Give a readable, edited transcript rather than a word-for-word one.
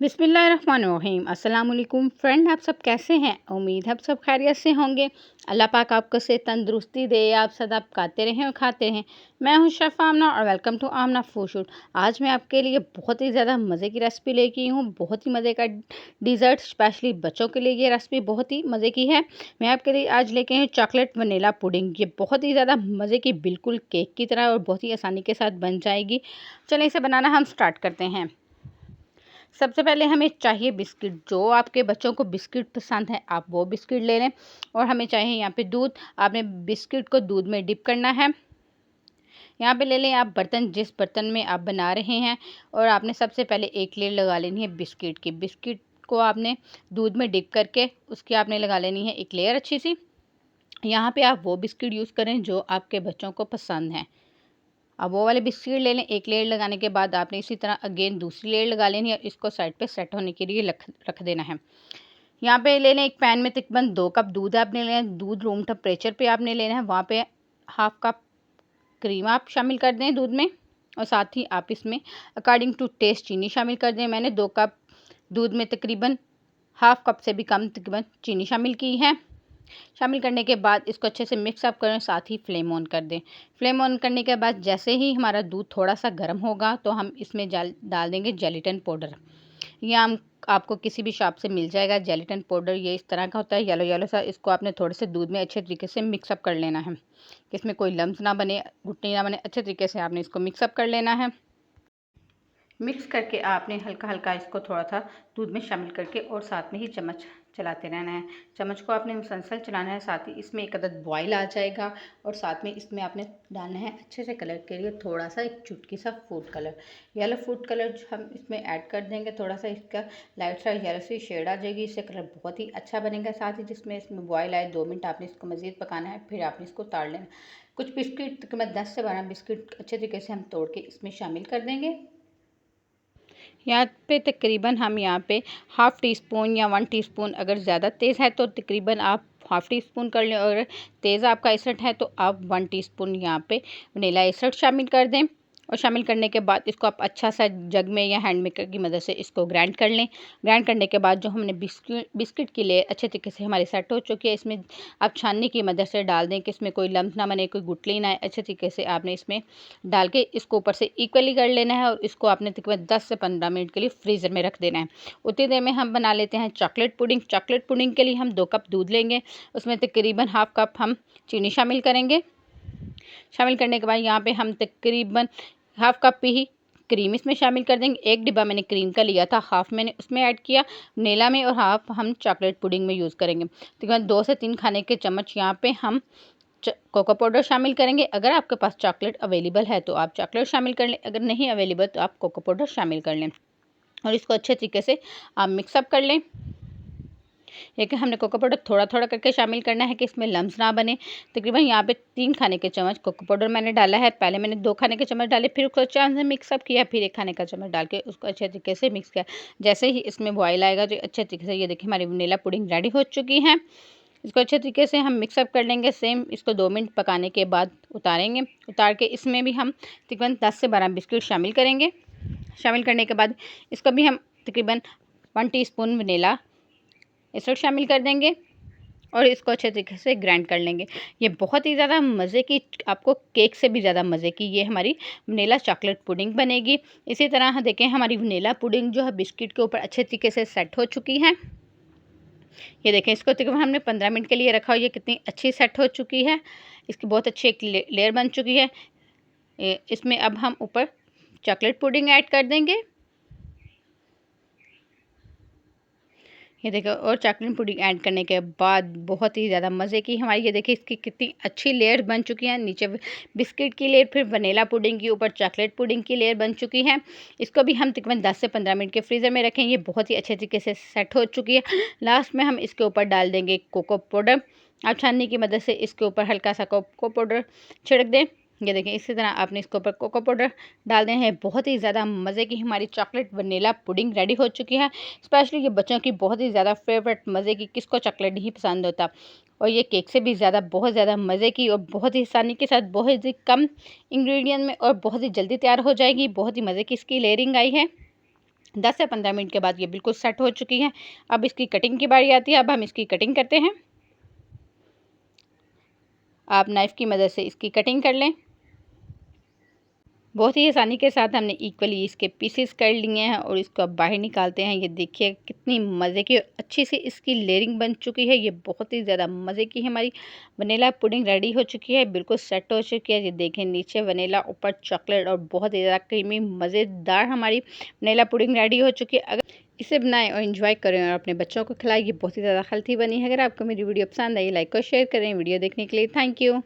बिस्मिल्लाहिर्रहमानिर्रहीम। अस्सलाम वालेकुम फ्रेंड, आप सब कैसे हैं? उम्मीद है आप सब खैरियत से होंगे। अल्लाह पाक आपको से तंदुरुस्ती दे, आप सदा खाते रहें और खाते रहें। मैं हूं शेफ़ आमना और welcome to Aamna food shoot. आज मैं आपके लिए बहुत ही ज़्यादा मज़े की रेसिपी लेके आई हूँ। बहुत ही मज़े का डिज़र्ट, स्पेशली बच्चों के लिए ये रेसिपी बहुत ही मज़े की है। मैं आपके लिए आज लेके आई हूँ चॉकलेट वनीला पुडिंग। ये बहुत ही ज़्यादा मज़े की, बिल्कुल केक की तरह और बहुत ही आसानी के साथ बन जाएगी। चलें इसे बनाना हम स्टार्ट करते हैं। सबसे पहले हमें चाहिए बिस्किट। जो आपके बच्चों को बिस्किट पसंद है आप वो बिस्किट ले लें। और हमें चाहिए यहाँ पे दूध। आपने बिस्किट को दूध में डिप करना है। यहाँ पे ले लें आप बर्तन, जिस बर्तन में आप बना रहे हैं। और आपने सबसे पहले एक लेयर लगा लेनी है बिस्किट की। बिस्किट को आपने दूध में डिप करके उसकी आपने लगा लेनी है एक लेयर अच्छी सी। यहाँ पे आप वो बिस्किट यूज़ करें जो आपके बच्चों को पसंद है। अब वो वाले बिस्किट ले लें। एक लेयर लगाने के बाद आपने इसी तरह अगेन दूसरी लेयर लगा लेनी है और इसको साइड पे सेट होने के लिए रख देना है। यहाँ पे ले लें एक पैन में तकरीबन 2 कप दूध आपने लेना है। दूध रूम टेम्परेचर पे आपने लेना है। वहाँ पे हाफ कप क्रीम आप शामिल कर दें दूध में। और साथ ही आप इसमें अकॉर्डिंग टू टेस्ट चीनी शामिल कर दें। मैंने 2 कप दूध में तकरीबन हाफ कप से भी कम तकरीबन चीनी शामिल की है। शामिल करने के बाद इसको अच्छे से मिक्स अप करें, साथ ही फ्लेम ऑन कर दें। फ्लेम ऑन करने के बाद जैसे ही हमारा दूध थोड़ा सा गर्म होगा तो हम इसमें डाल देंगे जेलेटिन पाउडर। ये हम आपको किसी भी शॉप से मिल जाएगा जेलेटिन पाउडर। ये इस तरह का होता है, येलो येलो सा। इसको आपने थोड़े से दूध में अच्छे तरीके से मिक्स अप कर लेना है कि इसमें कोई लम्स ना बने, घुटनी ना बने। अच्छे तरीके से आपने इसको मिक्स अप कर लेना है। मिक्स करके आपने हल्का हल्का इसको थोड़ा सा दूध में शामिल करके और साथ में ही चम्मच चलाते रहना है। चम्मच को आपने मुसलसल चलाना है। साथ ही इसमें एक अदद बॉयल आ जाएगा और साथ में इसमें आपने डालना है अच्छे से कलर के लिए थोड़ा सा एक चुटकी सा food colour. Yellow food colour जो हम इसमें ऐड कर देंगे, थोड़ा सा इसका लाइट सा येलो सी शेड आ जाएगी। इससे कलर बहुत ही अच्छा बनेगा। साथ ही जिसमें इसमें बॉयल आए 2 मिनट आपने इसको मज़ीद पकाना है, फिर आपने इसको उतार लेना। कुछ बिस्किट तकरीबन 10 से 12 बिस्किट अच्छे तरीके से हम तोड़ के इसमें शामिल कर देंगे। यहाँ पे तकरीबन हम यहाँ पे हाफ़ टी स्पून या 1 टीस्पून, अगर ज़्यादा तेज़ है तो तकरीबन आप हाफ़ टी स्पून कर लें। और तेज़ आपका एसट है तो आप 1 टीस्पून यहाँ पे वनीला एसट शामिल कर दें। और शामिल करने के बाद इसको आप अच्छा सा जग में या हैंड मेकर की मदद से इसको ग्राइंड कर लें। ग्राइंड करने के बाद जो हमने बिस्किट की लेयर अच्छे तरीके से हमारी सेट हो चुकी है, इसमें आप छाननी की मदद से डाल दें कि इसमें कोई लम्स ना बने, कोई गुठली ना आए। अच्छे तरीके से आपने इसमें डाल के इसको ऊपर से इक्वली कर लेना है और इसको आपने तकरीबन 10 से 15 मिनट के लिए फ्रीज़र में रख देना है। उतनी देर में हम बना लेते हैं चॉकलेट पुडिंग। चॉकलेट पुडिंग के लिए हम 2 कप दूध लेंगे, उसमें तकरीबन हाफ़ कप हम चीनी शामिल करेंगे। शामिल करने के बाद यहाँ पे हम तकरीबन हाफ़ कप ही क्रीम इसमें शामिल कर देंगे। एक डिब्बा मैंने क्रीम का लिया था, हाफ़ मैंने उसमें ऐड किया वनीला में और हाफ़ हम चॉकलेट पुडिंग में यूज़ करेंगे। तकरीबन 2 से 3 खाने के चम्मच यहाँ पे हम कोको पाउडर शामिल करेंगे। अगर आपके पास चॉकलेट अवेलेबल है तो आप चॉकलेट शामिल कर लें, अगर नहीं अवेलेबल तो आप कोको पाउडर शामिल कर लें। और इसको अच्छे तरीके से आप मिक्सअप कर लें। लेकिन हमने कोको पाउडर थोड़ा थोड़ा करके शामिल करना है कि इसमें लम्स ना बने। तकरीबन यहाँ पे 3 खाने के चम्मच कोको पाउडर मैंने डाला है। पहले मैंने 2 खाने के चम्मच डाले, फिर उसको अच्छे से मिक्सअप किया, फिर 1 खाने का चम्मच डाल के उसको अच्छे तरीके से मिक्स किया। जैसे ही इसमें बॉयल आएगा तो अच्छे तरीके से ये देखिए हमारी वनीला पुडिंग रेडी हो चुकी है। इसको अच्छे तरीके से हम मिक्सअप कर लेंगे। सेम इसको 2 मिनट पकाने के बाद उतारेंगे। उतार के इसमें भी हम तकरीबन 10 से 12 बिस्किट शामिल करेंगे। शामिल करने के बाद इसको भी हम तकरीबन 1 टीस्पून वनीला एसेंस शामिल कर देंगे और इसको अच्छे तरीके से ग्राइंड कर लेंगे। ये बहुत ही ज़्यादा मज़े की, आपको केक से भी ज़्यादा मज़े की ये हमारी वनीला चॉकलेट पुडिंग बनेगी। इसी तरह देखें हमारी वनीला पुडिंग जो है बिस्किट के ऊपर अच्छे तरीके से सेट हो चुकी है। ये देखें इसको तकरीबन हमने 15 मिनट के लिए रखा और ये कितनी अच्छी सेट हो चुकी है। इसकी बहुत अच्छी एक लेयर बन चुकी है। इसमें अब हम ऊपर चॉकलेट पुडिंग ऐड कर देंगे। ये देखो, और चॉकलेट पुडिंग ऐड करने के बाद बहुत ही ज़्यादा मज़े की हमारी, ये देखिए इसकी कितनी अच्छी लेयर बन चुकी है। नीचे बिस्किट की लेयर, फिर वनीला पुडिंग की ऊपर चॉकलेट पुडिंग की लेयर बन चुकी है। इसको भी हम तकरीबन 10 से 15 मिनट के फ्रीज़र में रखें। ये बहुत ही अच्छे तरीके से सेट हो चुकी है। लास्ट में हम इसके ऊपर डाल देंगे कोको पाउडर। आप छाननी की मदद से इसके ऊपर हल्का सा कोको पाउडर छिड़क दें। ये देखें इसी तरह आपने इसके ऊपर कोको पाउडर डाल दें। है बहुत ही ज़्यादा मज़े की हमारी चॉकलेट वनीला पुडिंग रेडी हो चुकी है। स्पेशली ये बच्चों की बहुत ही ज़्यादा फेवरेट, मज़े की, किसको चॉकलेट नहीं पसंद होता। और ये केक से भी ज़्यादा बहुत ज़्यादा मज़े की और बहुत ही आसानी के साथ, बहुत ही कम इंग्रेडिएंट में और बहुत ही जल्दी तैयार हो जाएगी। बहुत ही मज़े की इसकी लेयरिंग आई है। 10 से 15 मिनट के बाद ये बिल्कुल सेट हो चुकी है। अब इसकी कटिंग की बारी आती है। अब हम इसकी कटिंग करते हैं। आप नाइफ़ की मदद से इसकी कटिंग कर लें। बहुत ही आसानी के साथ हमने इक्वली इसके पीसेस कर लिए हैं और इसको अब बाहर निकालते हैं। ये देखिए कितनी मज़े की अच्छी सी इसकी लेयरिंग बन चुकी है। ये बहुत ही ज़्यादा मज़े की हमारी वनीला पुडिंग रेडी हो चुकी है, बिल्कुल सेट हो चुकी है। ये देखें नीचे वनीला, ऊपर चॉकलेट और बहुत ही ज़्यादा क्रीमी मज़ेदार हमारी वनीला पुडिंग रेडी हो चुकी है। अगर इसे बनाएं और इन्जॉय करें और अपने बच्चों को खिलाएं। ये बहुत ही ज़्यादा हेल्थी बनी है। अगर आपको मेरी वीडियो पसंद आई, लाइक और शेयर करें। वीडियो देखने के लिए थैंक यू।